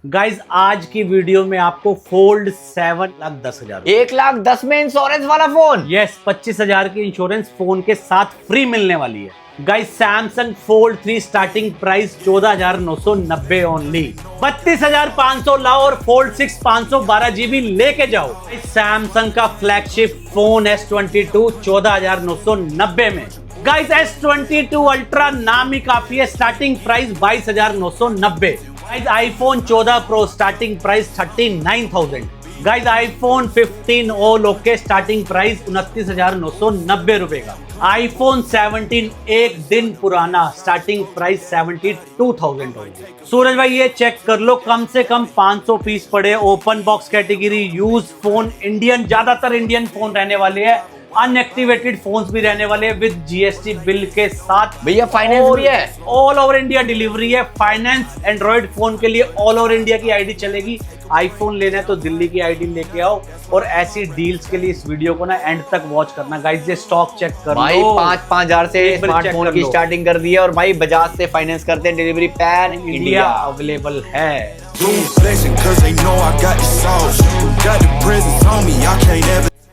Guys आज की video में आपको फोल्ड 7,10,000 1,10,000 में इंश्योरेंस वाला फोन। यस 25,000 की इंश्योरेंस फोन के साथ फ्री मिलने वाली है। Guys Samsung fold 3 starting price 14,990 only. 32,500 लाओ और फोल्ड 6 512 GB लेके जाओ। सैमसंग का फ्लैगशिप फोन S22 14,990 में। गाइज S22 अल्ट्रा नाम ही काफी है, starting price 22,990। Guys iPhone 14 pro starting price 39,000। Guys iPhone 15 ओ लोके स्टार्टिंग प्राइस 29,990 रुपए का। आईफोन 17 एक दिन पुराना स्टार्टिंग प्राइस 72,000 होगी। सूरज भाई ये चेक कर लो, कम से कम 500 पीस पड़े, open box category, use phone, Indian, ज्यादातर इंडियन फोन रहने वाले हैं, अनएक्टिवेटेड फोन्स भी रहने वाले विद जीएसटी बिल के साथ। भैया फाइनेंस भी है, ऑल ओवर इंडिया डिलीवरी है। फाइनेंस एंड्रॉइड फोन के लिए ऑल ओवर इंडिया की आईडी चलेगी। आईफोन लेना है तो दिल्ली की आईडी लेके आओ। और ऐसी डील्स के लिए इस वीडियो को ना एंड तक वॉच करना। गाइस ये स्टॉक चेक कर लो भाई 5,000 से स्मार्टफोन की स्टार्टिंग कर दी है और भाई बजाज से फाइनेंस करते हैं, डिलीवरी पैन इंडिया अवेलेबल है।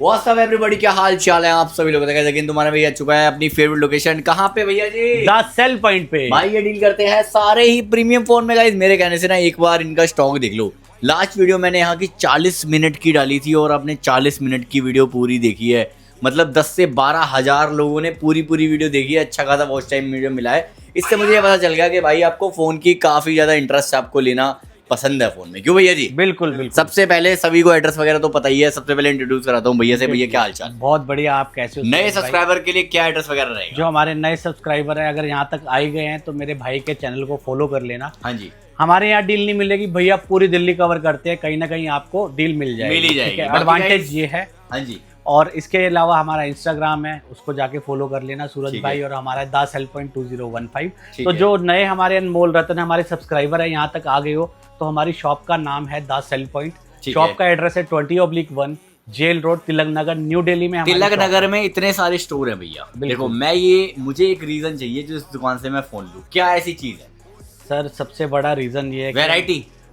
व्हाट्स अप एवरीबॉडी, क्या हाल चाल है आप सभी लोगों का। लेकिन तुम्हारा भैया चुका है अपनी फेवरेट लोकेशन कहाँ पे भैया जी? द सेल पॉइंट पे। भाई ये डील करते हैं सारे ही प्रीमियम फोन में। गाइस मेरे कहने से ना एक बार इनका स्टॉक देख लो। लास्ट वीडियो मैंने यहाँ की 40 मिनट की डाली थी और आपने 40 मिनट की वीडियो पूरी देखी है। मतलब 10 से 12 हजार लोगों ने पूरी वीडियो देखी है। अच्छा खासा वॉच टाइम वीडियो मिला है। इससे मुझे ये पता चल गया कि भाई आपको फोन की काफी ज्यादा इंटरेस्ट, आपको लेना पसंद है फोन में। क्यों भैया जी? बिल्कुल बिल्कुल। सबसे पहले सभी को एड्रेस वगैरह तो पता ही है। सबसे पहले इंट्रोड्यूस कराता हूँ भैया से। भैया क्या हालचाल? बहुत बढ़िया, आप कैसे हो? नए सब्सक्राइबर के लिए क्या एड्रेस वगैरह रहेगा? जो हमारे नए सब्सक्राइबर है, अगर यहाँ तक आए गए हैं तो मेरे भाई के चैनल को फॉलो कर लेना। हाँ जी। हमारे यहाँ डील नहीं मिलेगी भैया, पूरी दिल्ली कवर करते हैं, कहीं ना कहीं आपको डील मिल जाएगी। मिल ही जाएगी। एडवांटेज ये है। हाँ जी। और इसके अलावा हमारा इंस्टाग्राम है, उसको जाके फॉलो कर लेना सूरज भाई। और हमारा द सेल पॉइंट 2015। तो जो नए हमारे अनमोल रतन हमारे सब्सक्राइबर है, यहाँ तक आ गए हो तो हमारी शॉप का नाम है द सेल पॉइंट। शॉप का एड्रेस है 20/1 jail road, Tilak Nagar, new Delhi में। तिलक नगर में इतने सारे स्टोर है भैया। देखो मुझे एक रीजन चाहिए जो इस दुकान से मैं फोन लूं। क्या ऐसी चीज है सर? सबसे बड़ा रीजन ये है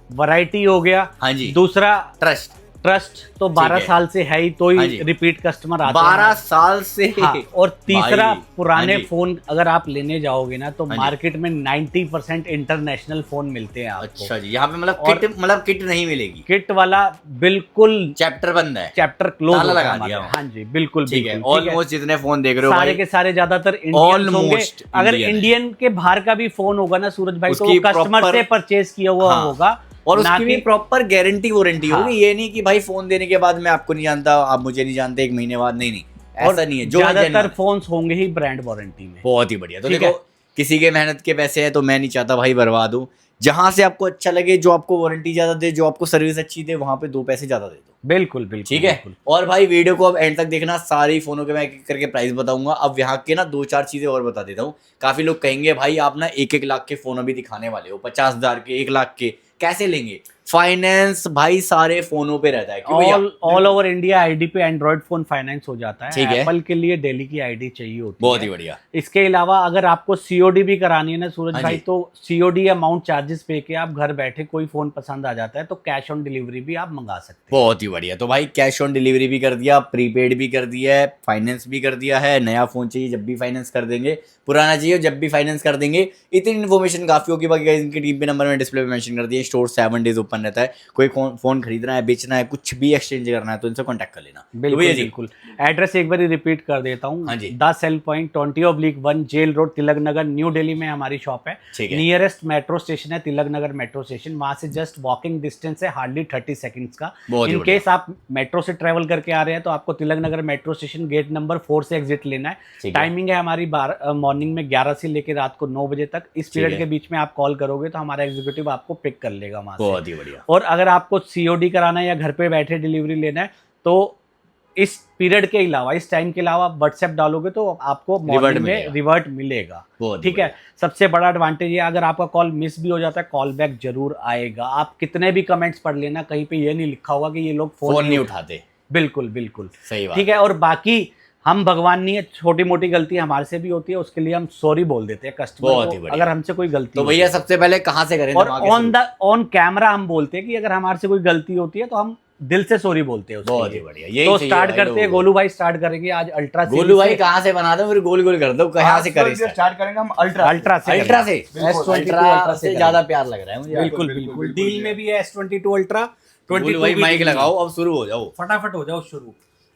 वैरायटी हो गया। हाँ जी। दूसरा ट्रस्ट तो 12 साल से है ही, तो ही रिपीट कस्टमर आते हैं 12 साल से। हाँ। और तीसरा पुराने फोन अगर आप लेने जाओगे ना तो मार्केट में 90% इंटरनेशनल फोन मिलते हैं आपको। अच्छा जी। यहाँ पे मतलब किट नहीं मिलेगी? किट वाला बिल्कुल चैप्टर बंद है, चैप्टर क्लोज लगा दिया। हाँ जी बिल्कुल ठीक है। ऑलमोस्ट जितने फोन देख रहे हो सारे के सारे ज्यादातर इंडियन होंगे। अगर इंडियन के बाहर का भी फोन होगा ना सूरज भाई तो कस्टमर से परचेज किया हुआ होगा और उसकी भी प्रॉपर गारंटी वारंटी होगी। ये नहीं कि भाई फोन देने के बाद मैं आपको नहीं जानता, आप मुझे नहीं जानते, 1 महीने बाद नहीं ऐसा नहीं है। जो ज्यादातर फोन्स होंगे ही ब्रांड वारंटी में। बहुत ही बढ़िया। तो देखो किसी के मेहनत के पैसे हैं तो मैं नहीं चाहता भाई बर्बाद हो। जहां से आपको अच्छा लगे, जो आपको वारंटी ज्यादा दे, जो आपको सर्विस अच्छी दे, वहां पे 2 पैसे ज्यादा दे दो। बिल्कुल ठीक है। और भाई वीडियो को अब एंड तक देखना, सारी फोनों के मैं एक करके प्राइस बताऊंगा। अब यहाँ के ना 2-4 चीजें और बता देता हूँ। काफी लोग कहेंगे भाई आप ना 1-1 लाख के फोन अभी दिखाने वाले हो, 50,000 के, 1 लाख के कैसे लेंगे? फाइनेंस भाई सारे फोनों पे रहता है। ऑल ओवर इंडिया आईडी पे एंड्रॉइड फोन फाइनेंस हो जाता है। ठीक है। एप्पल के लिए दिल्ली की आईडी चाहिए होती है। बहुत ही बढ़िया। इसके अलावा अगर आपको सीओडी भी करानी है ना सूरज भाई, तो सीओडी अमाउंट चार्जेस पे के आप घर बैठे कोई फोन पसंद आ जाता है तो कैश ऑन डिलीवरी भी आप मंगा सकते हैं। बहुत ही बढ़िया। तो भाई कैश ऑन डिलीवरी भी कर दिया, प्रीपेड भी कर दिया है, फाइनेंस भी कर दिया है। नया फोन चाहिए जब भी फाइनेंस कर देंगे, पुराना चाहिए जब भी फाइनेंस कर देंगे। इतनी इन्फॉर्मेशन काफी होगी। बाकी इनकी टीम पे नंबर में डिस्प्ले पे मेंशन कर दिए। स्टोर 7 डेज ओपन रहता है। कोई फोन खरीदना है, बेचना है, कुछ भी एक्सचेंज करना है तो इनसे कांटेक्ट कर लेना। बिल्कुल। एड्रेस एक बार रिपीट कर देता हूँ। The sale point 20/1 jail road, Tilak Nagar, new Delhi में हमारी शॉप है। नियरेस्ट मेट्रो स्टेशन है तिलक नगर मेट्रो स्टेशन। वहां से जस्ट वॉकिंग डिस्टेंस है, हार्डली 30 सेकंड्स का। इन केस आप मेट्रो से ट्रेवल करके आ रहे हैं तो आपको Tilak Nagar metro station gate number 4 से एग्जिट लेना है। टाइमिंग है हमारी मॉर्निंग में 11 से लेकर रात को 9 बजे तक। इस पीरियड के बीच में आप कॉल करोगे तो हमारा एग्जीक्यूटिव आपको पिक कर लेगा वहां से। बहुत ही बढ़िया। और अगर आपको सीओडी कराना है या घर पे बैठे डिलीवरी लेना है तो इस पीरियड के अलावा, इस टाइम के अलावा व्हाट्सएप डालोगे तो आपको मॉर्निंग में रिवर्ट मिलेगा। ठीक है। सबसे बड़ा एडवांटेज ये, अगर आपका कॉल मिस भी हो जाता है कॉल बैक जरूर आएगा। आप कितने भी कमेंट्स पढ़ लेना, कहीं पे ये नहीं लिखा होगा कि ये लोग फोन नहीं उठाते। बिल्कुल सही बात। ठीक है। और बाकी हम भगवान नहीं है, छोटी मोटी गलती हमारे से भी होती है, उसके लिए हम सॉरी बोल देते हैं कस्टमर बहुत ही को बढ़िया। अगर हमसे कोई गलती तो भैया सबसे पहले कहाँ से करें? और ऑन कैमरा हम बोलते हैं कि अगर हमारे से कोई गलती होती है तो हम दिल से सॉरी बोलते हैं उसके बहुत लिए। ही बढ़िया, यही तो चाहिए स्टार्ट भाई करते हैं, लोगों को। गोलू भाई स्टार्ट करेंगे आज अल्ट्रा सीरीज गोलू भाई से। कहाँ से बना दो, फिर गोल गोल कर दो, कहाँ से करें? स्टार्ट करेंगे हम अल्ट्रा अल्ट्रा से अल्ट्रा से। S22 अल्ट्रा से ज्यादा प्यार लग रहा है मुझे। बिल्कुल बिल्कुल डील में भी है S22 अल्ट्रा। गोलू भाई माइक लगाओ, अब शुरू हो जाओ। फटाफट हो जाओ शुरू।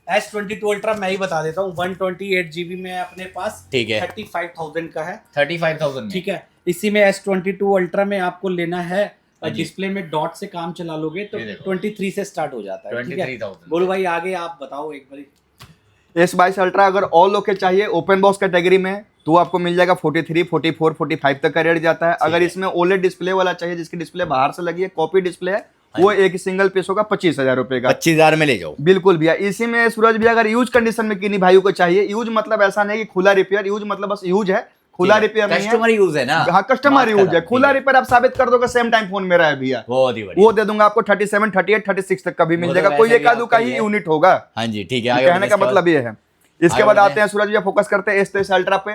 S22 अल्ट्रा मैं ही बता देता हूँ, 128 GB में है अपने पास, ठीक है। 35,000 का है, 35,000 में। ठीक है। इसी में S22 अल्ट्रा में आपको लेना है, डिस्प्ले में डॉट से काम चला लोगे तो 23 से स्टार्ट हो जाता है, ठीक है। 23,000। गोलू भाई आगे आप बताओ एक बार। S22 अल्ट्रा अगर ऑल ओके चाहिए ओपन बॉक्स कैटेगरी में तो आपको मिल जाएगा 43, 44, 45 तक का रेट जाता है। अगर इसमें ओलेड डिस्प्ले वाला चाहिए जिसकी डिस्प्ले बाहर से लगी है, कॉपी डिस्प्ले है, वो एक सिंगल पीस होगा 25,000 रुपए का। 25,000 में ले जाओ। बिल्कुल भैया। इसी में सूरज भैया अगर यूज कंडीशन में किन्हीं भाइयों को चाहिए, यूज मतलब ऐसा नहीं कि खुला रिपेयर, यूज मतलब बस यूज है, खुला रिपेयर नहीं है। कस्टमर यूज है ना? हाँ कस्टमर यूज है, खुला रिपेयर आप साबित कर दोगे सेम टाइम फोन मेरा है भैया, बहुत ही बढ़िया। वो दे दूंगा आपको 37, 38, 36 तक का भी मिल मतलब जाएगा, कोई वैसे भी एक आधू का आपका ही ये- यूनिट होगा। हाँ जी ठीक है। कहने का मतलब ये है। इसके बाद आते हैं सूरज भैया, फोकस करते हैं S23 अल्ट्रा पे।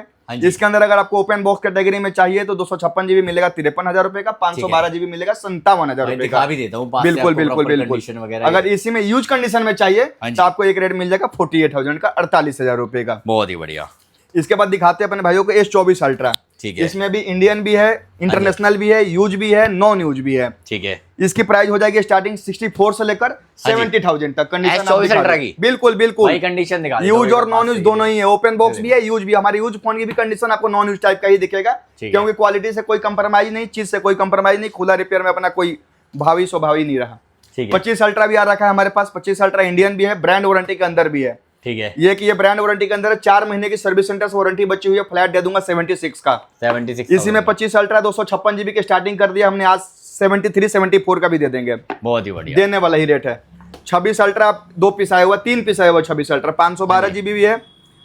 इसके अंदर अगर आपको ओपन बॉक्स कैटेगरी में चाहिए तो 256 GB मिलेगा 53,000 रुपए का, 512 GB मिलेगा 57,000 रुपए का। भी देता हूँ बिल्कुल बिल्कुल बिल्कुल। अगर इसी में यूज कंडीशन में चाहिए तो आपको एक रेट मिल जाएगा 48,000 का, 48,000 रुपए का। बहुत ही बढ़िया। इसके बाद दिखाते हैं अपने भाइयों को S24 अल्ट्रा। ठीक है। इसमें भी इंडियन भी है, इंटरनेशनल भी है, यूज भी है, नॉन यूज भी है। ठीक है। इसकी प्राइस हो जाएगी स्टार्टिंग 64 से लेकर 70,000 तक। कंडीशन S24 अल्ट्रा की बिल्कुल बिल्कुल भाई कंडीशन दिखा यूज और नॉन यूज दोनों ही है, ओपन बॉक्स भी है, यूज भी। हमारे यूज फोन की भी कंडीशन आपको नॉन यूज टाइप का ही दिखेगा, क्योंकि क्वालिटी से कोई कंप्रोमाइज नहीं, चीज से कोई कंप्रोमाइज नहीं, खुला रिपेयर में अपना कोई भावी स्वभाव ही नहीं रहा। 25 अल्ट्रा भी आ रखा है हमारे पास। 25 अल्ट्रा इंडियन भी है, ब्रांड वारंटी के अंदर भी है। ठीक है। ये कि ये ब्रांड वारंटी के अंदर 4 महीने की सर्विस सेंटर से वारंटी बची हुई है, फ्लैट दे दूंगा 76 का। 76 इसी में 25 अल्ट्रा 256 GB की स्टार्टिंग कर दिया हमने, आज 73, 74 का भी दे देंगे। बहुत ही बढ़िया, देने वाला ही रेट है। 26 अल्ट्रा 2 पीस आया हुआ, 3 पीस आया हुआ 26 अल्ट्रा, 512 GB भी है,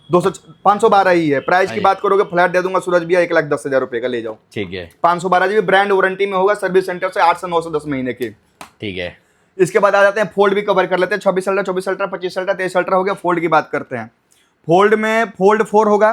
512 ही है। प्राइस की बात करोगे फ्लैट दे दूंगा सूरज भैया 1,10,000 रुपए का, ले जाओ। ठीक है। 512 GB ब्रांड वारंटी में होगा, सर्विस सेंटर से 8 से 9 से 10 महीने की। ठीक है। इसके बाद आ जाते हैं फोल्ड भी कवर कर लेते हैं। 24 अल्ट्रा, 24 अल्ट्रा, 25 अल्ट्रा, 23 अल्ट्रा हो गया। फोल्ड की बात करते हैं। फोल्ड में फोल्ड 4 होगा।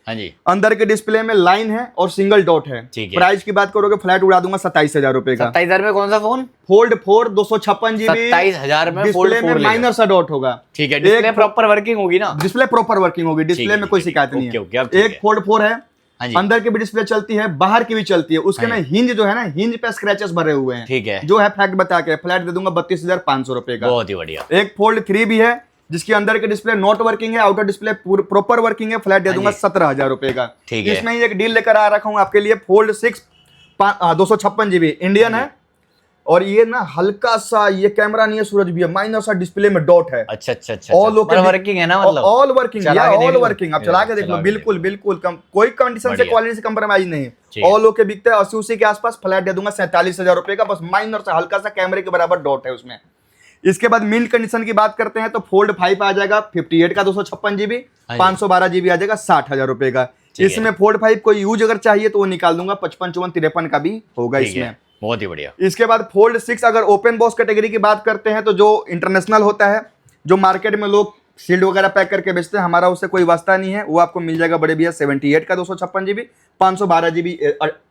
हाँ जी। अंदर के डिस्प्ले में लाइन है और सिंगल डॉट है। ठीक है। प्राइस की बात करोगे फ्लैट उड़ा दूंगा 27,000 रुपए का। 27,000 में कौन सा फोन? Fold 4 256 GB। 27,000 में डिस्प्ले में माइनर सा डॉट होगा। ठीक है। डिस्प्ले प्रॉपर वर्किंग होगी ना? डिस्प्ले प्रॉपर वर्किंग होगी, डिस्प्ले में कोई शिकायत नहीं है। एक फोल्ड 4 है, अंदर की भी डिस्प्ले चलती है, बाहर की भी चलती है। उसके में हिंज जो है ना, हिंज पे स्क्रैचेस भरे हुए हैं। ठीक है। जो है फैक्ट बता के फ्लैट दे दूंगा 32,500 रुपए का। बहुत ही बढ़िया। एक फोल्ड 3 भी है जिसके अंदर के डिस्प्ले नॉट वर्किंग है, आउटर डिस्प्ले प्रॉपर वर्किंग है, फ्लैट दे दूंगा 17,000 रुपए का। ठीक है। इसमें ही एक डील लेकर आ रखा हूं आपके लिए। फोल्ड 6 256 GB इंडियन है, और ये ना हल्का सा ये कैमरा नहीं है सूरज भैया, माइनर सा डिस्प्ले में डॉट है। अच्छा अच्छा अच्छा। ऑल ओके वर्किंग है ना? मतलब ऑल वर्किंग, चला के ऑल देख लो। वर्किंग। आप चला के देख लो। बिल्कुल बिल्कुल कोई कंडीशन से, बढ़िया। क्वालिटी से कंप्रोमाइज नहीं ठीक है। है। ऑल ओके बिकता है 80 के आसपास। फ्लैट दे दूंगा 47,000 रुपए का। बस माइनर सा हल्का सा कैमरे के बराबर डॉट है उसमें। इसके बाद मिंट कंडीशन की बात करते हैं तो फोल्ड 5 आ जाएगा 58 का 256 GB, 512 GB आ जाएगा 60,000 रुपए का। इसमें फोल्ड 5 कोई यूज अगर चाहिए तो वो निकाल दूंगा, 55, 54, 53 का भी होगा इसमें। बहुत ही बढ़िया। इसके बाद फोल्ड 6 अगर ओपन बॉक्स कैटेगरी की बात करते हैं तो जो इंटरनेशनल होता है, जो मार्केट में लोग शील्ड वगैरह पैक करके बेचते हैं, हमारा उससे कोई वास्ता नहीं है। वो आपको मिल जाएगा बड़े भैया 78 का 256 GB, 512 GB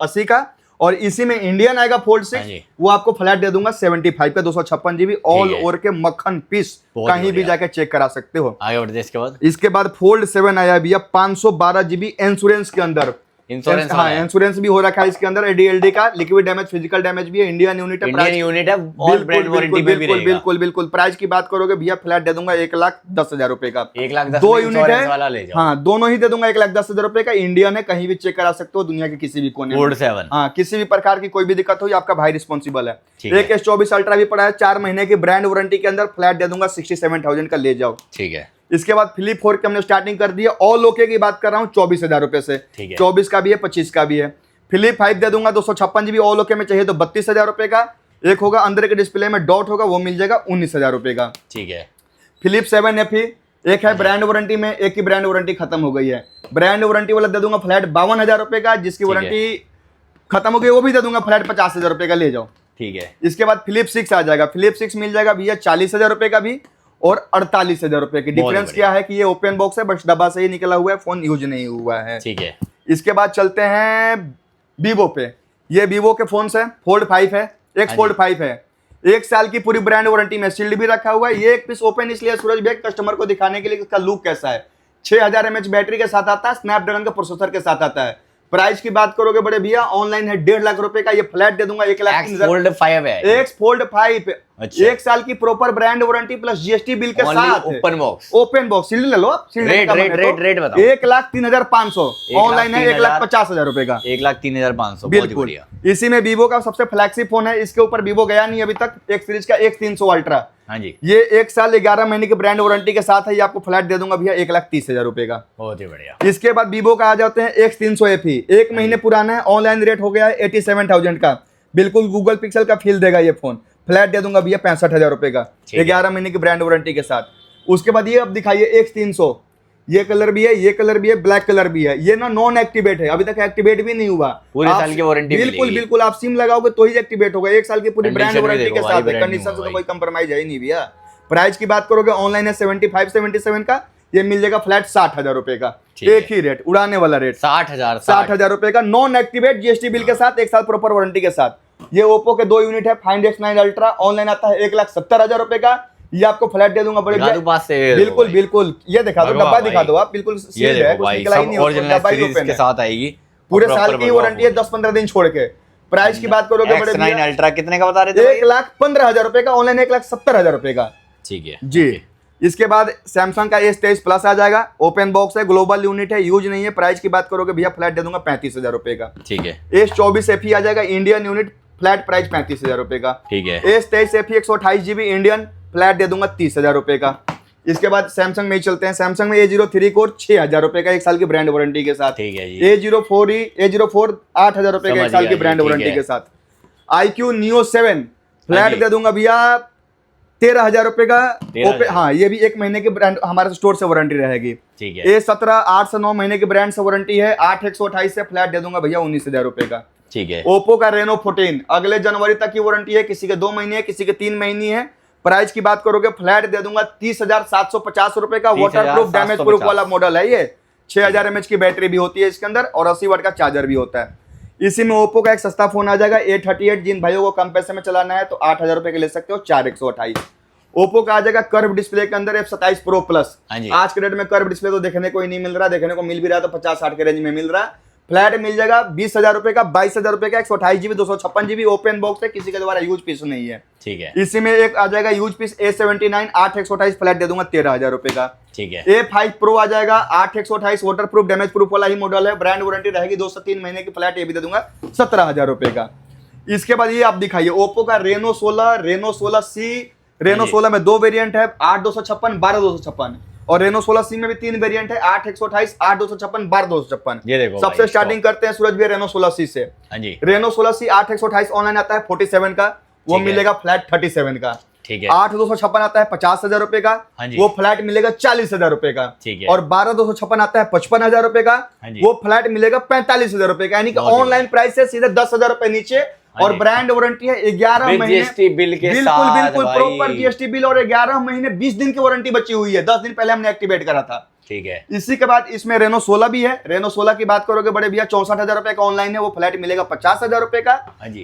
80 का। और इसी में इंडियन आएगा फोल्ड 6, वो आपको फ्लैट दे दूंगा 75 का 256 GB ऑल ओवर के मक्खन पीस, कहीं भी जाके चेक करा सकते हो। आगे बढ़ते हैं। इसके बाद फोल्ड 7 आया भैया 512 GB इंश्योरेंस के अंदर। इंश्योरेंस, हाँ इंश्योरेंस भी हो रखा है इसके अंदर, ADLD का। लिक्विड डैमेज, फिजिकल डैमेज भी है। इंडियन यूनिट है, इंडियन यूनिट है, ऑल ब्रांड वारंटी में भी रहेगा। बिल्कुल बिल्कुल। प्राइस की बात करोगे भैया फ्लैट दे दूंगा 1,10,000 रुपए का। 1,10,000 दो यूनिट है वाला ले जाओ। हाँ दोनों ही दे दूंगा 1,10,000 रुपए का। इंडियन है, कहीं भी चेक करा सकते हो दुनिया के किसी भी कोने में। 7 हाँ किसी भी प्रकार की कोई भी दिक्कत हो, आपका भाई रिस्पॉन्सिबल है। ठीक है। एक S24 अल्ट्रा भी पड़ा है 4 महीने की ब्रांड वारंटी के अंदर। फ्लैट दे दूंगा 67,000 का, ले जाओ। ठीक है। इसके बाद फ्लिप 4 की हमने स्टार्टिंग कर दी है। ऑल ओके की बात कर रहा हूँ 24,000 रुपए से। 24 का भी है, 25 का भी है। फ्लिप 5 दे दूंगा 256 GB ऑल ओके में चाहिए तो 32,000 रुपए का। एक होगा अंदर के डिस्प्ले में डॉट होगा, वो मिल जाएगा 19,000 रुपए का। ठीक है। फ्लिप 7 FE एक है ब्रांड वारंटी में, एक की ब्रांड वारंटी खत्म हो गई है। ब्रांड वारंटी वाला दे दूंगा फ्लैट 52,000 रुपए का। जिसकी वारंटी खत्म हो गई वो भी दे दूंगा फ्लैट 50,000 रुपए का, ले जाओ। ठीक है। इसके बाद फ्लिप 6 आ जाएगा। फ्लिप 6 मिल जाएगा भैया 40,000 रुपए का भी, और 48,000 रुपए की। बहुत डिफरेंस क्या है कि ये ओपन बॉक्स है, बस डब्बा से ही निकला हुआ है, फोन यूज नहीं हुआ है। ठीक है। इसके बाद चलते हैं वीवो पे। ये वीवो के फोन है, फोल्ड 5 है, एक फोल्ड 5 है, 1 साल की पूरी ब्रांड वारंटी में, शील्ड भी रखा हुआ है। ये एक पीस ओपन इसलिए सूरज भाई कस्टमर को दिखाने के लिए इसका लुक कैसा है। 6000 mAh बैटरी के साथ आता है, स्नैपड्रैगन का प्रोसेसर के साथ आता है। प्राइस की बात करोगे बड़े भैया, ऑनलाइन है 1.5 लाख रुपए का, ये फ्लैट दे दूंगा 1,03,000। फोल्ड 5 है, एक्स फोल्ड 5, अच्छा। 1 साल की proper brand warranty plus GST bill के साथ, open box. Open box shield ले लो आप। रेट बताओ। 1,03,500, ऑनलाइन है 1,50,000 रुपए का, 1,03,500। बिल्कुल। इसी में वीवो का सबसे फ्लैगशिप फोन है, इसके ऊपर वीवो गया नहीं अभी तक, एक सीरीज का X300 अल्ट्रा। हाँ जी, ये 1 साल 11 महीने की ब्रांड वारंटी के साथ है, ये आपको फ्लैट दे दूंगा भैया 1,30,000 रुपए का। बहुत ही बढ़िया। इसके बाद वीवो का आ जाते हैं X300 FE, 1 महीने पुराना है, ऑनलाइन रेट हो गया है 87,000 का, बिल्कुल गूगल पिक्सल का फील देगा ये फोन, फ्लैट दे दूंगा भैया 65,000 रुपए का, 11 महीने की ब्रांड वारंटी के साथ। उसके बाद ये अब दिखाइए X300, ये कलर भी है, ये कलर भी है, ब्लैक कलर भी है। ये ना नॉन एक्टिवेट है, अभी तक एक्टिवेट भी नहीं हुआ, पूरे साल की वारंटी बिल्कुल आप सिम लगाओगे तो ही एक्टिवेट होगा, 1 साल की पूरी ब्रांड वारंटी के साथ है, कंडीशन से तो कोई कंप्रोमाइज है ही नहीं भैया। प्राइस की बात करोगे ऑनलाइन है 75-77 का, ये मिल जाएगा फ्लैट 60,000 रुपए का, एक ही रेट, उड़ाने वाला रेट 60,000 रुपए का, नॉन एक्टिवेट जीएसटी बिल के साथ, 1 साल प्रॉपर वारंटी के साथ। ये ओप्पो के 2 यूनिट है, फाइंड X9 अल्ट्रा, ऑनलाइन आता है 1,70,000 रुपए का, ये आपको फ्लैट दे दूंगा बड़े बिल्कुल। ये दिखा दो, डब्बा दिखा दो आप, बिल्कुल सील्ड है, कुछ निकला ही नहीं होगा, डब्बा ही ओपन है, साथ आएगी, पूरे साल की वारंटी है, 10-15 दिन छोड़ के। प्राइस की बात करोगे बड़े X9 अल्ट्रा कितने का बता रहे थे? 1,15,000 रुपए का, ऑनलाइन 1,70,000 रुपए का। ठीक है जी। इसके बाद सैमसंग का S23 प्लस आ जाएगा, ओपन बॉक्स है, ग्लोबल यूनिट है, यूज नहीं है। प्राइस की बात करोगे भैया फ्लैट दे दूंगा 35,000 रुपए का। ठीक है। S24 FE आ जाएगा, इंडियन यूनिट, फ्लैट प्राइस 35,000 रुपए का। ठीक है। S23 FE 128 GB Indian, flat दे दूंगा 30,000 रुपए का। इसके बाद सैमसंग में ही चलते हैं, सैमसंग में A03 कोर 6,000 रुपए का, 1 साल की ब्रांड वारंटी के साथ। ठीक है जी। A04 8,000 रुपए का, 1 साल की ब्रांड वारंटी के साथ। iQOO Neo 7 फ्लैट दे दूंगा भैया 13,000 रुपए का। हाँ, ये भी 1 महीने की ब्रांड हमारे स्टोर से वारंटी रहेगी। ठीक है। A17 8 से 9 महीने की ब्रांड से वारंटी है, 8/128 से फ्लैट दे दूंगा भैया 19,000 रुपए का। ठीक है। ओप्पो का Reno 14 अगले जनवरी तक की वारंटी है, किसी के 2 महीने है, किसी के 3 महीने है। प्राइस की बात करोगे फ्लैट दे दूंगा 30,750 रुपए का, वाटरप्रूफ डैमेज प्रूफ वाला मॉडल है ये, 6000 mAh की बैटरी भी होती है इसके अंदर और 80 वाट का चार्जर भी होता है। इसी में ओप्पो का एक सस्ता फोन आ जाएगा A38, जिन भाइयों को कम पैसे में चलाना है तो 8,000 रुपए के ले सकते हो, 4/128। ओप्पो का आ जाएगा कर्व डिस्प्ले के अंदर F27 प्रो प्लस। आज के डेट में कर्व डिस्प्ले तो देखने को ही नहीं मिल रहा, देखने को मिल भी रहा तो 50-60 के रेंज में मिल रहा। फ्लैट मिल जाएगा 20,000 रुपए का, 22,000 रुपए का, 128 GB 256 GB ओपन बॉक्स है, किसी के द्वारा यूज पीस नहीं है। ठीक है। इसी में एक आ जाएगा यूज पीस A79 8/128, फ्लैट दे दूंगा 13,000 रुपए का। ठीक है। A5 प्रो आ जाएगा 8/128, वाटरप्रूफ डैमेज प्रूफ वाला ही मॉडल है, ब्रांड वारंटी रहेगी 2 से 3 महीने की, फ्लैट ये भी दे दूंगा 17,000 रुपए का। इसके बाद ये आप दिखाइए ओप्पो का Reno 16, Reno 16C, Reno 16 में 2 वेरिएंट है, 8/256, 12/256, और Reno 16C में भी 3 वेरिएंट है, 8/128, 8/256, 12/256। ये देखो सबसे स्टार्टिंग करते हैं सूरज भैया Reno 16C से। हाँ जी। Reno 16C 8/128 ऑनलाइन आता है 47 का, वो मिलेगा फ्लैट 37 का। ठीक है। 8/256 आता है 50,000 रुपए का, वो फ्लैट मिलेगा 40,000 रुपए का। ठीक है। और 12/256 आता है 55,000 रुपए का, वो फ्लैट मिलेगा 45,000 रुपए का, यानी कि ऑनलाइन प्राइस से सीधे 10,000 रुपए नीचे, और ब्रांड वारंटी है 11 महीने जीएसटी बिल के साथ, बिल्कुल प्रॉपर जीएसटी बिल, और 11 महीने 20 दिन की वारंटी बची हुई है, 10 दिन पहले हमने एक्टिवेट करा था। ठीक है। इसी के बाद इसमें Reno 16 भी है। Reno 16 की बात करोगे बड़े भैया 64,000 रुपए का ऑनलाइन है, वो फ्लैट मिलेगा 50,000 रुपए का।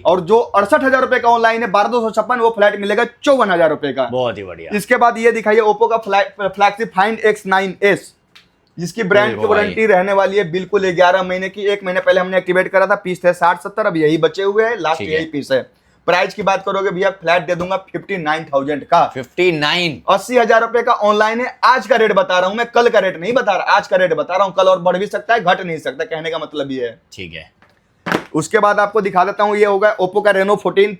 और जो 68,000 रुपए का ऑनलाइन है 12/256, वो फ्लैट मिलेगा 54,000 रुपए का। बहुत ही बढ़िया। इसके बाद ये दिखाइए ओप्पो का फ्लैगशिप फाइंड X9s, जिसकी ब्रांड की वारंटी रहने वाली है बिल्कुल 11 महीने की। 1 महीने पहले हमने एक्टिवेट करा था, पीस थे 60-70, अब यही बचे हुए हैं, लास्ट यही पीस है। प्राइस की बात करोगे भैया फ्लैट दे दूंगा 59,000 का। 59 80,000 रुपए का ऑनलाइन है, आज का रेट बता रहा हूं मैं, कल का रेट नहीं बता रहा, आज का रेट बता रहा हूं, कल और बढ़ भी सकता है, घट नहीं सकता, कहने का मतलब ये है। ठीक है। उसके बाद आपको दिखा देता हूं, ये होगा ओप्पो का Reno 14,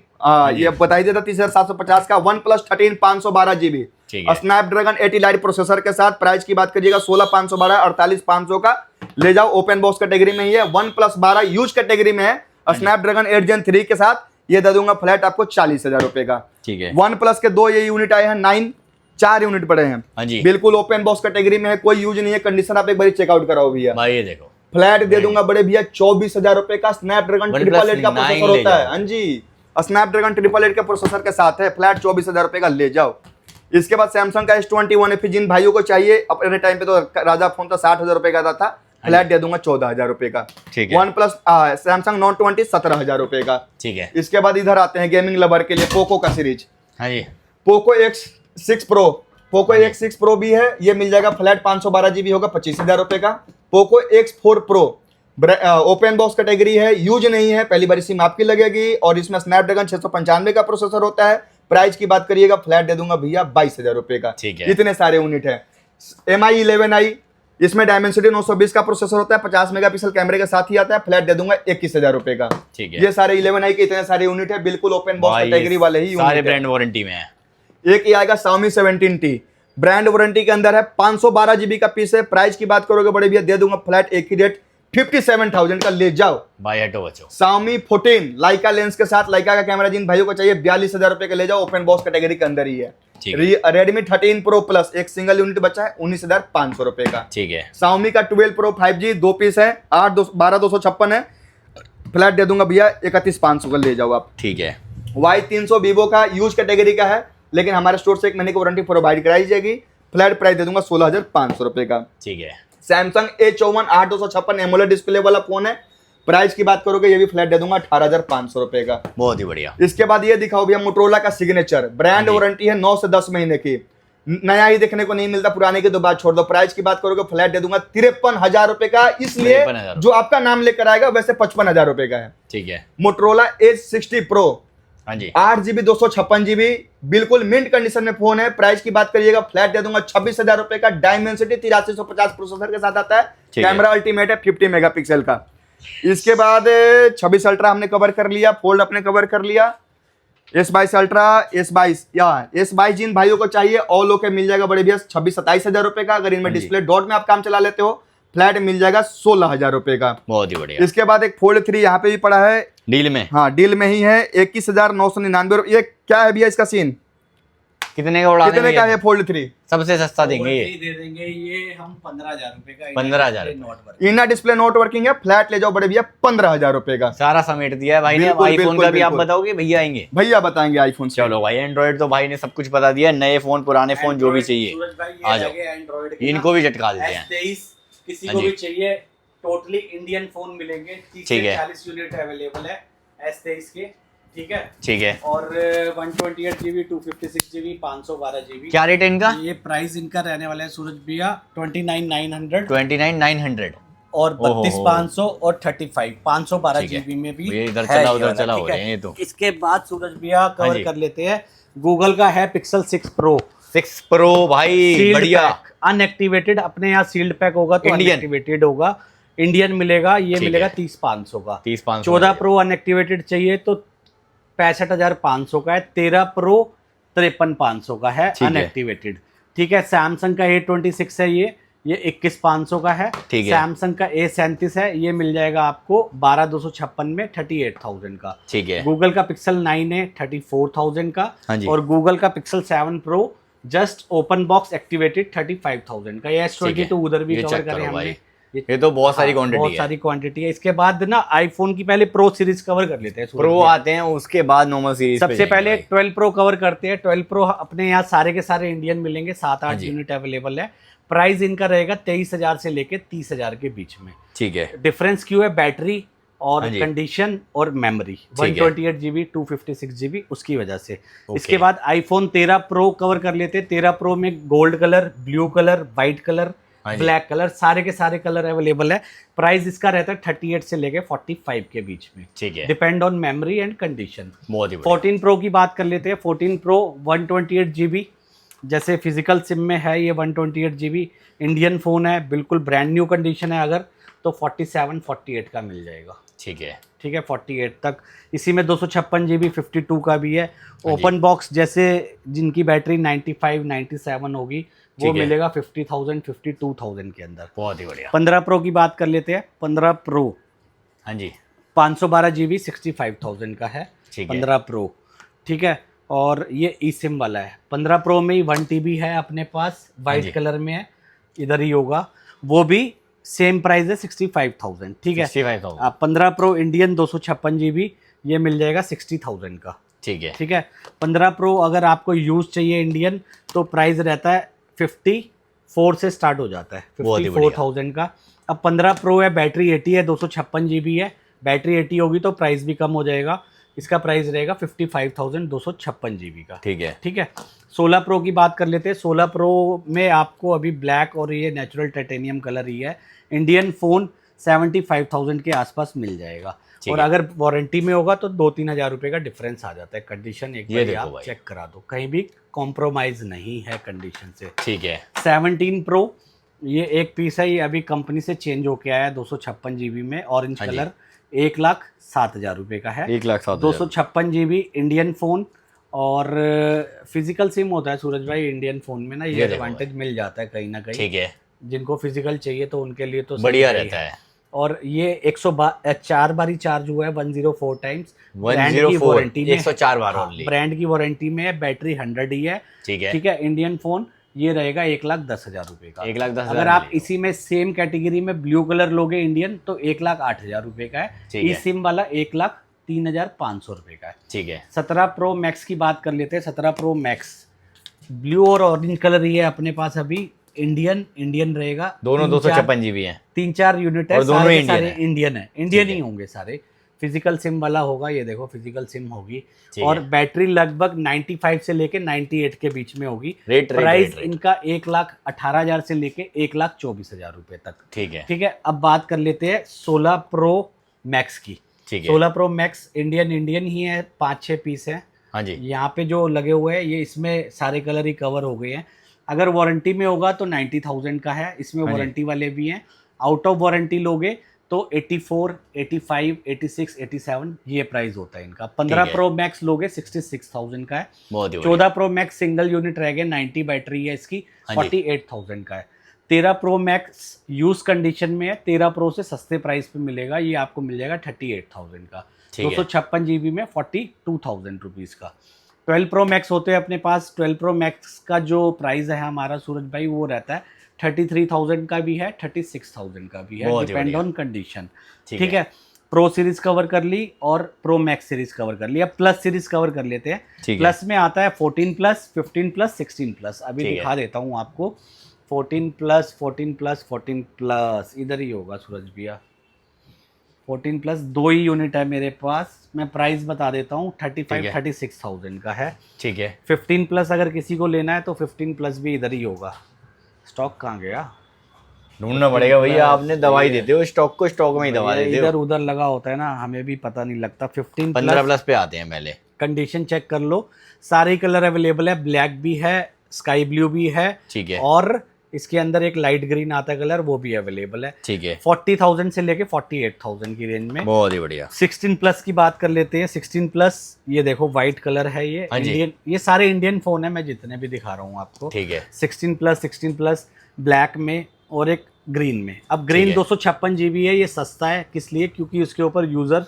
ये बताई देता 30,750 का, OnePlus 13 512 GB, Snapdragon 80 light processor के साथ। प्राइस की बात करिएगा 16,512, 48,500 का, ले जाओ, ओपन बॉक्स कैटेगरी में ही है। OnePlus 12 यूज कैटेगरी में है, स्नैपड्रैगन 8 Gen 3 के साथ, ये दे दूंगा फ्लैट आपको 40,000 रुपए का। ठीक है। OnePlus के 2 ये यूनिट आए हैं, 9 4 यूनिट पड़े हैं, बिल्कुल ओपन बॉक्स कैटेगरी में है, कोई यूज नहीं है, कंडीशन आप एक बार चेकआउट कराओ भैया। भाई ये देखो, फ्लैट दे दूंगा बड़े भैया 24,000 रुपए का, स्नैपड्रैगन 888 का प्रोसेसर होता है। हाँ जी, स्नैपड्रैगन 888 के प्रोसेसर के साथ है, फ्लैट 24,000 रुपए का, ले जाओ। इसके बाद सैमसंग का S21 FE जिन भाइयों को चाहिए, अपने टाइम पे तो राजा फोन था 60,000 रुपए का था, फ्लैट दे दूंगा 14,000 रुपए का। ठीक है। वन प्लस सैमसंग नोट 20 17,000 रुपए का। ठीक है। इसके बाद इधर आते हैं गेमिंग लवर के लिए पोको का सीरीज, हाँ जी, Poco X6 pro, Poco X6 pro भी है, ये मिल जाएगा फ्लैट 512 GB होगा 25,000 रुपए का। Poco X4 pro open box category है, यूज नहीं है, पहली बार सिम आपकी लगेगी और इसमें स्नैपड्रैगन 695 का प्रोसेसर होता है। प्राइस की बात करिएगा फ्लैट दे दूंगा भैया 22,000 रुपए का। ठीक है। इतने सारे यूनिट है। MI 11i, इसमें डायमेंसिटी 920 का प्रोसेसर होता है, 50 मेगापिक्सल कैमरे के साथ ही आता है, फ्लैट दे दूंगा 21,000 रुपए का। ठीक है। ये सारे 11i के इतने सारे यूनिट है, बिल्कुल ओपन बॉक्स भाई, कैटेगरी वाले ही सारे यूनिट ब्रांड वारंटी में है। एक ही आएगा Xiaomi 17T, ब्रांड वारंटी के अंदर है, 512 GB का पीस है। प्राइस की बात करोगे बड़े भैया दे दूंगा फ्लैट एक ही रेट 57,000 का, ले जाओ। भाई हटो बचो। Xiaomi 14 लाइका लेंस के साथ, लाइका का कैमरा जिन भाइयों को चाहिए 42,000 रुपए का ले जाओ, ओपन बॉक्स कैटेगरी के अंदर ही है। Redmi 13 Pro Plus एक सिंगल यूनिट बचा है 19,500 रुपए का। ठीक है। Xiaomi का 12 Pro 5G 2 पीस है, 12,256 है, फ्लैट दे दूंगा भैया 31,500 का, ले जाओ आप। ठीक है। Y300 Vivo का यूज कैटेगरी का है, लेकिन हमारे स्टोर से 1 महीने की वारंटी प्रोवाइड कराई जाएगी, फ्लैट प्राइस दे दूंगा 16,500 रुपए का। ठीक है। सैमसंग A54 8256 एमोलेड डिस्प्ले वाला फोन है, प्राइस की बात करोगे ये भी फ्लैट दे दूंगा 18,500 रुपए का। बहुत ही बढ़िया। इसके बाद ये दिखाओ भैया मोटरोला का सिग्नेचर, ब्रांड वारंटी है 9 से 10 महीने की, नया ही देखने को नहीं मिलता, पुराने की तो बात छोड़ दो। प्राइस की बात करोगे फ्लैट दे दूंगा 53,000 रुपए का, इसलिए 53,000 जो आपका नाम लेकर आएगा वैसे 55,000 रुपए का है। ठीक है। मोटरोला H60 Pro, हाँ जी, 8GB 256GB, बिल्कुल मिंट कंडीशन में फोन है। प्राइस की बात करिएगा फ्लैट दे दूंगा 26,000 रुपए का। डायमेंसिटी 8350 प्रोसेसर के साथ आता है, कैमरा अल्टीमेट है 50 मेगापिक्सल का। इसके बाद 26 अल्ट्रा हमने कवर कर लिया, फोल्ड अपने कवर कर लिया। S22 अल्ट्रा, S22 जिन भाइयों को चाहिए ऑल ओके मिल जाएगा बड़े भैया 26-27,000 रुपए का। अगर इनमें डिस्प्ले डॉट में आप काम चला लेते हो फ्लैट मिल जाएगा 16,000 रुपए का। बहुत ही बढ़िया। इसके बाद एक फोल्ड 3 यहाँ पे भी पड़ा है, डील में। हाँ डील में ही है, 21,999। ये क्या है भैया इसका सीन, कितने का उड़ा कितने का है फोल्ड 3? सबसे सस्ता देंगे ये। दे देंगे ये हम 15,000 रुपए का। 15,000 इनर डिस्प्ले नोट वर्किंग है, फ्लैट ले जाओ बड़े भैया 15,000 रुपए का। सारा समेट दिया है भाई ने। बिल्कुल, आईफोन बिल्कुल, का भी आप बिल्कुल। बताओगे भैया आएंगे? भैया बताएंगे आईफोन से। चलो भाई, एंड्रॉइड तो भाई ने सब कुछ बता दिया, नए फोन पुराने फोन जो भी चाहिए आ जाओ, इनको भी झटका देते हैं। S23 किसी हाँ को जी। भी चाहिए, टोटली इंडियन फोन मिलेंगे, 30 ठीक से है। 40 यूनिट अवेलेबल है S23 के, ठीक है। ठीक है। और 128GB 256GB 512GB। क्या रेट है इनका? ये प्राइस इनका रहने वाला है सूरज भैया 29,900 29,900। और ओहो। 32,500 और 35 512 ठीक है। GB में भी ये इधर है चला ये उधर वाला, चला ठीक हो है। रहे हैं ये तो। इसके बाद सूरज भैया हाँ कवर जी। कर लेते हैं, गूगल का है Pixel 6 Pro 6 Pro भाई बढ़िया। अनएक्टिवेटेड, अपने यहाँ सील्ड पैक होगा तो Indian। अनएक्टिवेटेड होगा, इंडियन मिलेगा, ये ठीक मिलेगा है। 30,500 का। 30,500 14 Pro अनएक्टिवेटेड चाहिए तो 65,500 का है, 13 Pro 53,500 का है ठीक है। अनएक्टिवेटेड, ठीक है। सैमसंग का A26 है, ये 21,500 का है। ठीक है। सैमसंग का A37 है, ये मिल जाएगा आपको 12,256 में 38,000 का। ठीक है। गूगल का Pixel 9 है 34,000 का। हाँ जी। और गूगल का Pixel 7 Pro just open box activated 35,000 का। ये S22 उधर भी ये कवर चेक करे करो हमने। भाई। ये तो बहुत सारी क्वांटिटी बहुत है। सारी क्वांटिटी है। इसके बाद ना आईफोन की पहले प्रो सीरीज कवर कर लेते हैं। प्रो आते हैं उसके बाद नॉर्मल सीरीज। सबसे पहले 12 प्रो कवर करते हैं। 12 प्रो अपने यहाँ सारे के सारे इंडियन मिलेंगे, 7-8 जी। यूनिट अवेलेबल है। प्राइस इनका रहेगा 23,000 से लेके 30,000 के बीच में। ठीक है। डिफरेंस क्यों है? बैटरी और हाँ जी। कंडीशन और मेमोरी, ठीक है। 128GB 256GB उसकी वजह से। इसके बाद आईफोन 13 प्रो कवर कर लेते हैं। 13 प्रो में gold colour, blue colour, white colour, हाँ जी। ब्लैक कलर, सारे के सारे कलर अवेलेबल है। प्राइस इसका रहता है 38 से लेके 45 के बीच में, ठीक है। Depend on memory and condition. बहुत ही बढ़िया। 14 प्रो की बात कर लेते हैं। 14 प्रो 128GB, जैसे फिजिकल सिम में है ये 128GB। इंडियन फ़ोन है, बिल्कुल ब्रांड न्यू कंडीशन है, अगर तो 47-48 का मिल जाएगा। ठीक है। ठीक है, 48 तक। इसी में 256GB 52 का भी है। हाँ जी। ओपन बॉक्स जैसे जिनकी बैटरी 95-97 होगी वो ठीक है। मिलेगा 50,000 52,000 के अंदर। बहुत ही बढ़िया। 15 प्रो की बात कर लेते हैं। 15 प्रो हाँ जी। 512GB 65,000 का है। ठीक है। 15 प्रो, ठीक है। और ये ई सिम वाला है। 15 प्रो में ही 1 TB है अपने पास, जी। वाइट कलर में है, इधर ही होगा। वो भी सेम प्राइस है 65,000, ठीक है। 65,000। 15 प्रो इंडियन 256GB ये मिल जाएगा 60,000 का। ठीक है। ठीक है। 15 प्रो अगर आपको यूज चाहिए इंडियन तो प्राइस रहता है 54 से स्टार्ट हो जाता है, बहुत ही बढ़िया। 54,000 का। अब 15 प्रो है, बैटरी 80 है, 256 GB है, बैटरी 80 होगी तो प्राइस भी कम हो जाएगा। इसका प्राइस रहेगा 55,256 GB का। ठीक है। ठीक है। 16 प्रो की बात कर लेते हैं। 16 प्रो में आपको अभी ब्लैक और ये नेचुरल टाइटेनियम कलर ही है। इंडियन फ़ोन 75,000 के आसपास मिल जाएगा। और अगर वारंटी में होगा तो 2-3 हज़ार रुपये का डिफरेंस आ जाता है। कंडीशन एक बार आप चेक करा दो, कहीं भी कॉम्प्रोमाइज़ नहीं है कंडीशन से। ठीक है। 17 प्रो ये एक पीस है, ये अभी कंपनी से चेंज होके आया है, 256 GB में, ऑरेंज कलर, 1,07,000 रुपये का है। 1,07,000 256 GB इंडियन फ़ोन। और फिजिकल सिम होता है सूरज भाई इंडियन फ़ोन में ना, ये एडवांटेज मिल जाता है कहीं ना कहीं। ठीक है। जिनको फिजिकल चाहिए तो उनके लिए तो बढ़िया रहता है। और ये 104 बारी चार्ज हुआ है, 104 टाइम्स। 104 बार ओनली। ब्रांड की वारंटी में है, बैटरी 100 ही है। ठीक है। ठीक है। इंडियन फ़ोन ये रहेगा 1,10,000 रुपये का। 1,10,000। अगर आप इसी में सेम कैटेगरी में ब्लू कलर लोगे इंडियन तो 1,08,000 रुपये का है। ई सिम वाला 1,03,500 रुपये का है। ठीक है। 17 प्रो मैक्स की बात कर लेते हैं। 17 प्रो मैक्स ब्लू और ऑरेंज कलर ही है अपने पास अभी। इंडियन रहेगा, दोनों 256 GB है, 3-4 यूनिट है, और दोनों सारे इंडियन है। इंडियन ही होंगे सारे। फिजिकल सिम वाला होगा, ये देखो फिजिकल सिम होगी। और बैटरी लगभग 95 से लेके 98 के बीच में होगी। प्राइस इनका 1,18,000 से लेके 1,24,000 रुपये तक। ठीक है। ठीक है। अब बात कर लेते हैं 16 प्रो मैक्स की। ठीक है। 16 प्रो मैक्स इंडियन ही है, 5-6 पीस है। हाँ जी। यहाँ पे जो लगे हुए हैं ये इसमें सारे कलर ही कवर हो गए हैं। अगर वारंटी में होगा तो 90,000 का है, इसमें वारंटी वाले भी हैं। आउट ऑफ वारंटी लोगे तो 84, 85, 86, 87 ये प्राइस होता है इनका। 15 प्रो मैक्स लोगे 66,000 का है। 14 प्रो मैक्स सिंगल यूनिट रह गए, 90 बैटरी है इसकी, 48,000 का है। 13 प्रो मैक्स यूज कंडीशन में है, 13 प्रो से सस्ते प्राइस पे मिलेगा, ये आपको मिल जाएगा 38,000 का। 256 GB में 42,000 रुपीज़ का। 12 प्रो मैक्स होते हैं अपने पास। 12 प्रो मैक्स का जो प्राइस है हमारा सूरज भाई वो रहता है 33,000 का भी है, 36,000 का भी है, डिपेंड ऑन कंडीशन। ठीक है। प्रो सीरीज कवर कर ली और प्रो मैक्स सीरीज कवर कर ली। अब प्लस सीरीज कवर कर लेते हैं। प्लस में आता है 14 प्लस, 15 प्लस, 16 प्लस। अभी दिखा देता हूँ आपको। 14 प्लस, 14 प्लस, 14 प्लस इधर ही होगा सूरज भैया। 14 प्लस 2 ही यूनिट है मेरे पास। मैं प्राइस बता देता हूँ, 36,000 का है। ठीक है। 15 प्लस अगर किसी को लेना है तो 15 प्लस भी इधर ही होगा। स्टॉक कहाँ गया, ढूंढना पड़ेगा भैया, आपने दवाई देते हो स्टॉक को, स्टॉक में ही दवा देते हो। इधर उधर लगा होता है ना, हमें भी पता नहीं लगता। 15 प्लस पे आते हैं पहले। कंडीशन चेक कर लो, सारे कलर अवेलेबल है। ब्लैक भी है, स्काई ब्लू भी है। ठीक है। और इसके अंदर एक लाइट ग्रीन आता है कलर, वो भी अवेलेबल है। ठीक है। 40,000 से लेके 48,000 की रेंज में। बहुत ही बढ़िया। 16 प्लस की बात कर लेते हैं। 16 प्लस ये देखो व्हाइट कलर है, ये इंडियन, ये सारे इंडियन फोन है मैं जितने भी दिखा रहा हूँ आपको। ठीक है। 16 प्लस ब्लैक में और एक ग्रीन में। अब ग्रीन 256 GB है, ये सस्ता है किस लिए, क्योंकि उसके ऊपर यूजर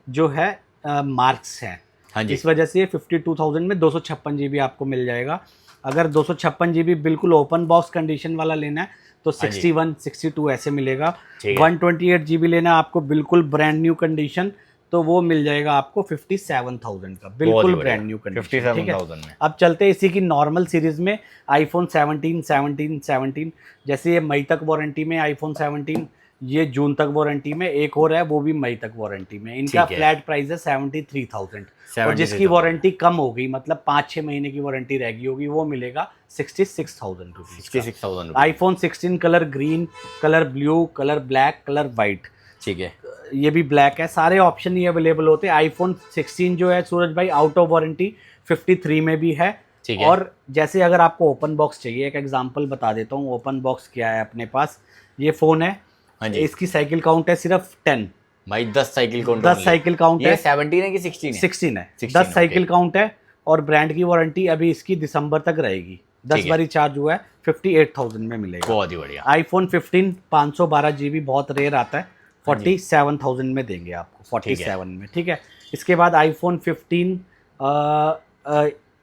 जो है मार्क्स हैं। हाँ जी। इस वजह से ये 52,000 में 256 GB आपको मिल जाएगा। अगर 256 GB बिल्कुल ओपन बॉक्स कंडीशन वाला लेना है तो 61, 62 ऐसे मिलेगा। 128 GB लेना है आपको बिल्कुल ब्रांड न्यू कंडीशन तो वो मिल जाएगा आपको 57,000 का, बिल्कुल ब्रांड न्यू कंडीशन। 57,000 में। अब चलते हैं इसी की नॉर्मल सीरीज में। आईफोन 17 जैसे ये मई तक वारंटी में आईफोन 17, ये जून तक वारंटी में, एक और है वो भी मई तक वारंटी में। इनका फ्लैट प्राइस है 73,000 और जिसकी वारंटी कम हो गई, मतलब 5-6 महीने की वारंटी रह गई होगी, वो मिलेगा 66,000 rupees. 66,000 iPhone 16 colour green, colour blue, colour black, colour white. ठीक है। ये भी ब्लैक है, सारे ऑप्शन ही अवेलेबल होते हैं। आईफोन 16 जो है सूरज भाई आउट ऑफ वारंटी 53 में भी है। और जैसे अगर आपको ओपन बॉक्स चाहिए, एक एग्जांपल बता देता हूँ ओपन बॉक्स क्या है अपने पास। ये फ़ोन है, इसकी साइकिल काउंट है सिर्फ 10 भाई, 10 साइकिल काउंट। 10 साइकिल काउंट है। 17 है कि 16 है? 16 है। 10 साइकिल काउंट है और ब्रांड की वारंटी अभी इसकी दिसंबर तक रहेगी। 10 बारी चार्ज हुआ है, 58,000 में मिलेगा। बहुत ही बढ़िया। आईफोन 15 512 GB बहुत रेयर आता है, 47,000 में देंगे आपको, 47 में। ठीक है। इसके बाद आईफोन 15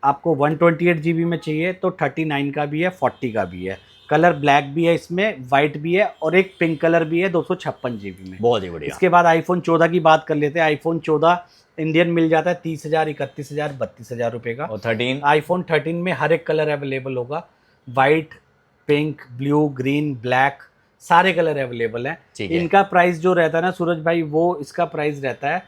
आपको 128 GB में चाहिए तो 39 का भी है, 40 का भी है। कलर ब्लैक भी है इसमें, वाइट भी है और एक पिंक कलर भी है 256 GB में। बहुत ही बढ़िया। इसके बाद आईफोन 14 की बात कर लेते हैं। आईफोन 14 इंडियन मिल जाता है 30,000, 31,000, 32,000 रुपए का। और 13 आईफोन 13 में हर एक कलर अवेलेबल होगा, white, pink, blue, green, black, सारे कलर अवेलेबल हैं। ठीक है। इनका प्राइस जो रहता है ना सूरज भाई, वो इसका प्राइस रहता है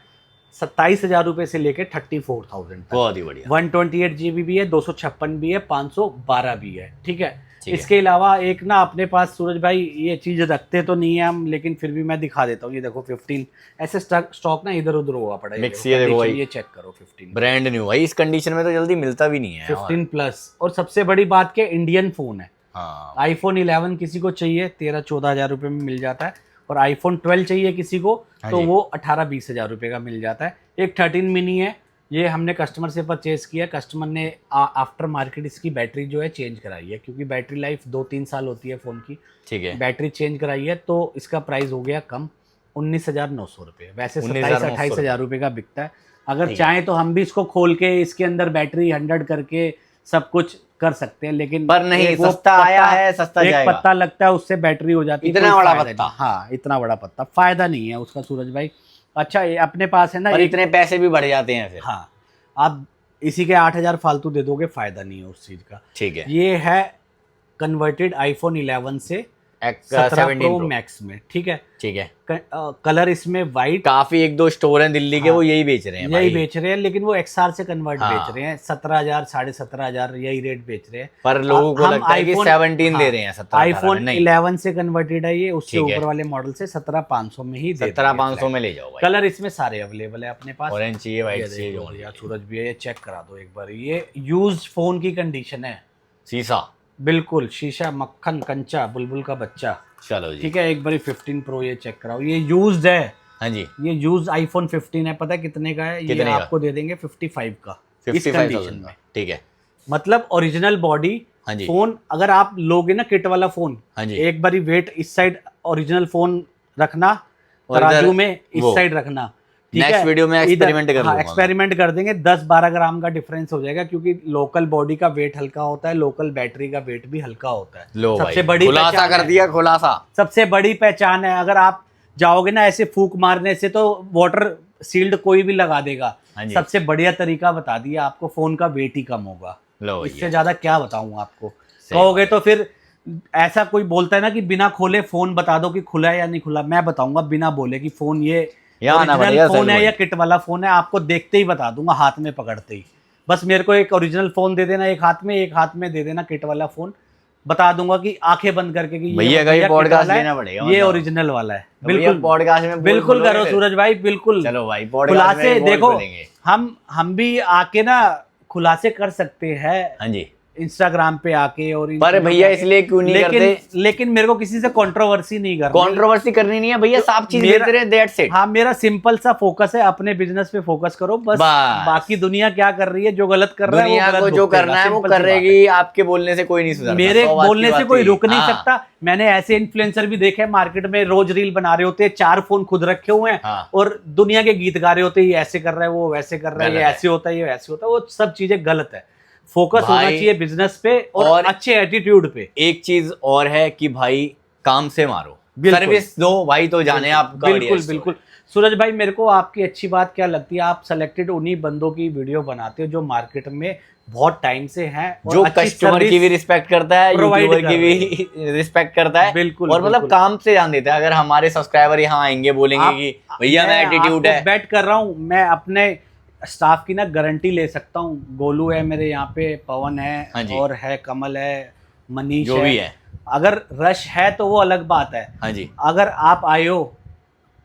27,000 रुपए से लेके 34,000 तक। बहुत ही बढ़िया। 128 GB भी है, 256 भी है, 512 भी है। ठीक है। ठीक है। इसके अलावा एक ना अपने पास सूरज भाई ये चीज रखते तो नहीं है हम, लेकिन फिर भी मैं दिखा देता हूँ। ये देखो 15 ऐसे स्टॉक ना इधर उधर हुआ पड़ा है। मिक्स ये देखो भाई, ये चेक करो 15 ब्रांड न्यू भाई, इस कंडीशन में तो जल्दी मिलता भी नहीं है। 15 प्लस। और सबसे बड़ी बात क्या, इंडियन फोन है। हाँ आईफोन 11 किसी को चाहिए 13-14 हज़ार रुपए में मिल जाता है, और आईफोन 12 चाहिए किसी को हाँ तो जी। वो 18-20 हज़ार रुपए का मिल जाता है। एक 13 मिनी है, ये हमने कस्टमर से परचेज किया। कस्टमर ने आफ्टर मार्केट इसकी बैटरी जो है चेंज कराई है, क्योंकि बैटरी लाइफ 2-3 साल होती है फ़ोन की। ठीक है। बैटरी चेंज कराई है तो इसका प्राइस हो गया कम, 19,900 रुपये। वैसे 19,900 27-28 हज़ार रुपये का बिकता है। अगर ठीक है। चाहें तो हम भी इसको खोल के इसके अंदर बैटरी 100 करके सब कुछ कर सकते हैं, लेकिन पर नहीं, एक वो सस्ता आया है, सस्ता एक जाएगा। पत्ता लगता है उससे बैटरी हो जाती है। इतना कोई बड़ा फायदा पत्ता? नहीं। हाँ, इतना बड़ा पत्ता, फायदा नहीं है उसका सूरज भाई। अच्छा, ये अपने पास है ना पर एक, इतने पैसे भी बढ़ जाते हैं फिर। हाँ, आप इसी के 8,000 फालतू दे दोगे, फायदा नहीं है उस चीज का। ठीक है। ये है कन्वर्टेड आईफोन 11 से 17 17 प्रो प्रो मैक्स में। ठीक है। ठीक है। कलर इसमें वाइट, काफी 1-2 स्टोर हैं दिल्ली के, हाँ, वो यही बेच रहे हैं यही भाई। बेच रहे हैं, लेकिन वो XR से कन्वर्ट हाँ। बेच रहे हैं। 17,000, 17,500 यही रेट बेच रहे हैं। पर लोगों को हम लगता है कि iPhone- 17 दे हाँ, रहे हैं, 17 आईफोन नहीं, 11 से कन्वर्टेड है ये, उससे ठीक है। ऊपर वाले मॉडल से 17,500 में ही दे 17,500 में ले जाओ भाई। कलर इसमें सारे अवेलेबल है अपने पास। ऑरेंज चाहिए, ये व्हाइट देखो चाहिए, जो भैया, सूरज भी है, ये चेक करा दो एक बार। ये यूज्ड फोन की कंडीशन है, शीशा। बिल्कुल शीशा, मक्खन कंचा, बुलबुल का बच्चा। चलो जी। ठीक है। एक बारी 15 प्रो ये चेक कराओ, ये यूज्ड है। हाँ जी। ये यूज आईफोन 15 है, पता है कितने का है? ये कितने का? आपको दे देंगे 55 का, इस 55,000 कंडीशन में। ठीक है। मतलब ओरिजिनल बॉडी हाँ जी। फोन। अगर आप लोगे ना किट वाला फोन, हाँ जी। एक बारी वेट इस साइड ओरिजिनल फोन रखना, और इधर तराजू में इस वो। साइड रखना। ठीक नेक्स्ट है? वीडियो में इधर- एक्सपेरिमेंट कर लूंगा मैं। एक्सपेरिमेंट कर देंगे, 10-12 ग्राम का डिफरेंस हो जाएगा, क्योंकि लोकल बॉडी का वेट हल्का होता है, लोकल बैटरी का वेट भी हल्का होता है। लो सबसे भाई, बड़ी खुलासा पहचान कर है। दिया, खुलासा। सबसे बड़ी पहचान है। अगर आप जाओगे ना ऐसे फूक मारने से, तो वाटर सील्ड कोई भी लगा देगा। हाँ जी। सबसे बढ़िया तरीका बता दिया आपको, फोन का वेट ही कम होगा। लो इससे भैया, ज्यादा क्या बताऊं आपको। सही कहोगे तो फिर ऐसा कोई बोलता है ना कि बिना खोले फोन बता दो कि खुला है या नहीं खुला, मैं बताऊंगा बिना बोले कि फोन ये यहाँ ना ओरिजिनल बढ़िया, फोन सही है या बोल। किट वाला फोन है, आपको देखते ही बता दूंगा, हाथ में पकड़ते ही। बस मेरे को एक ओरिजिनल फोन दे देना, एक हाथ में दे देना किट वाला फोन, बता दूंगा कि आंखें बंद करके कि भैया का ये किट पॉडकास्ट वाला है, लेना पड़ेगा, ये मतलब। ओरिजिनल वाला है। तो भैया बिल्कुल पॉडकास्ट में बिल्कुल बोलोगे करो फिर? सूरज भाई, बिल्कुल। चलो भाई, पॉडकास्ट खुलासे में बोल देखो, बोलेंगे। हम भी आके ना खुलासे कर सकते हैं हाँ जी। इंस्टाग्राम पे आके और इन पर चीजों भैया पे आके। इसलिए क्यों नहीं करते? लेकिन मेरे को किसी से कंट्रोवर्सी नहीं करनी। कंट्रोवर्सी करनी नहीं है भैया, साफ चीज मेरा- बेच रहे हैं, दैट्स इट। हाँ, मेरा सिंपल सा फोकस है, अपने बिजनेस पे फोकस करो बस। बस। बाकी दुनिया क्या कर रही है, जो गलत कर रहा है दुनिया वो गलत को जो भुगतेगा, करना है वो सिंपल सी बात है। करेगी, आपके बोलने से कोई नहीं सुधरता। मेरे 100 बात की बोलने से बात कोई है। रुक नहीं हाँ। सकता। मैंने ऐसे इन्फ्लुएंसर भी देखे मार्केट में, रोज रील बना रहे होते हैं, 4 फोन खुद रखे हुए हैं, हाँ। और दुनिया के गीत गा रहे होते हैं, ये ऐसे कर रहा है, वो वैसे कर रहा है, ये गलत है। ऐसे होता है, ये वैसे होता है। वो सब चीजें गलत है। फोकस होना भाई, चाहिए बिजनेस पे और और अच्छे एटीट्यूड पे। एक चीज और है कि भाई काम से मारो, बिल्कुल। सर्विस दो भाई, तो जाने आपका बढ़िया बिल्कुल स्टोर बिल्कुल। सूरज भाई, मेरे को आपकी अच्छी बात क्या लगती है, आप सेलेक्टेड उन्हीं बंदों की वीडियो बनाते हो जो मार्केट में बहुत टाइम से हैं, और जो अच्छी कस्टमर service की भी रिस्पेक्ट करता है, provide यूट्यूबर कर की रहे भी रिस्पेक्ट करता है। बिल्कुल, और मतलब बिल्कुल। काम से जान देता है। अगर हमारे सब्सक्राइबर यहाँ आएंगे, बोलेंगे कि भैया मैं एटीट्यूड है, बेट कर रहा हूँ, मैं अपने स्टाफ की ना गारंटी ले सकता हूँ। गोलू है मेरे यहाँ पे, पवन हाँ है, जी। और है कमल है, मनीष जो भी है। अगर रश है तो वो अलग बात है। हाँ जी। अगर आप आए हो,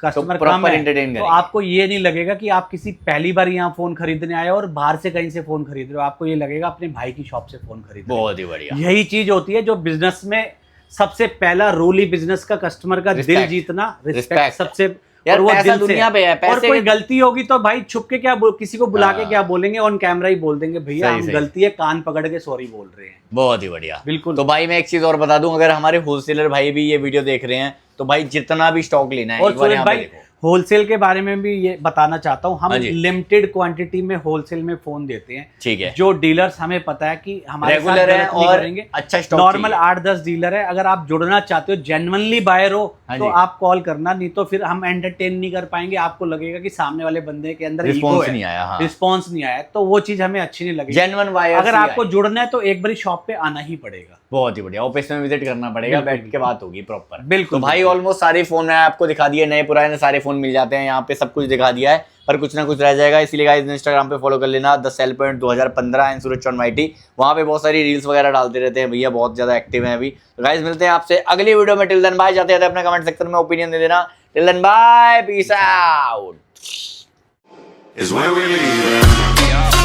कस्टमर proper कम है, entertain तो करेंगे। आपको ये नहीं लगेगा कि आप किसी पहली बार यहाँ फोन खरीदने आए हो और बाहर से कहीं से फोन खरीद रहे हो। आपको ये लगेगा अपने भाई की शॉप से फोन खरीद रहे हो। बहुत ही बढ़िया। यही चीज होती है जो बिजनेस में सबसे पहला रूल ही बिजनेस का, कस्टमर का दिल Respect. जीतना, रिस्पेक्ट Respect. सबसे। यार और वो पैसा दिल से दुनिया पे है, और पैसे कोई के- गलती होगी तो भाई छुप के क्या किसी को बुला के हाँ। क्या बोलेंगे, ऑन कैमरा ही बोल देंगे भैया सही, हम सही। गलती है, कान पकड़ के सॉरी बोल रहे हैं। बहुत ही बढ़िया। बिल्कुल। तो भाई मैं एक चीज और बता दूं, अगर हमारे होलसेलर भाई भी ये वीडियो देख रहे हैं तो भाई जितना भी स्टॉक लेना है और एक बार सूरज यहाँ पे भाई, देखो। होलसेल के बारे में भी ये बताना चाहता हूँ, हम हाँ जी। लिमिटेड क्वांटिटी में होलसेल में फोन देते हैं। ठीक है। जो डीलर्स हमें पता है कि हमारे साथ रेगुलर है गलत नहीं और करेंगे, अच्छा स्टॉक नॉर्मल चाहिए। 8-10 डीलर है। अगर आप जुड़ना चाहते हो, जेन्युइनली बायर हो, हाँ तो जी। आप कॉल करना, नहीं तो फिर हम एंटरटेन नहीं कर पाएंगे। आपको लगेगा कि सामने वाले बंदे के अंदर ईगो रिस्पॉन्स है, नहीं आया। हाँ। रिस्पॉन्स नहीं आया, तो वो चीज हमें अच्छी नहीं लगेगी। जेन्युइन बायर अगर आपको जुड़ना है तो एक बारी शॉप पे आना ही पड़ेगा। बहुत ही बढ़िया, ऑफिस में विजिट करना पड़ेगा, बिल्कुल, बैठ के बात होगी प्रॉपर। बिल्कुल, तो भाई बिल्कुल। ऑलमोस्ट सारे फोन मैंने आपको दिखा दिए, नए पुराने सारे फोन मिल जाते हैं यहाँ पे, सब कुछ दिखा दिया है, पर कुछ ना कुछ रह जाएगा। इसीलिए गाइस इंस्टाग्राम पे फॉलो कर लेना, the sale point 2015 and Suraj चौन YT। वहाँ पे बहुत सारी रील्स वगैरह डालते रहते हैं भैया, बहुत ज्यादा एक्टिव हैं अभी। तो गाइस मिलते हैं आपसे अगली वीडियो में। Till then bye. जाते जाते अपने कमेंट सेक्शन में ओपिनियन दे देना। Till then bye, peace out. is where we leave.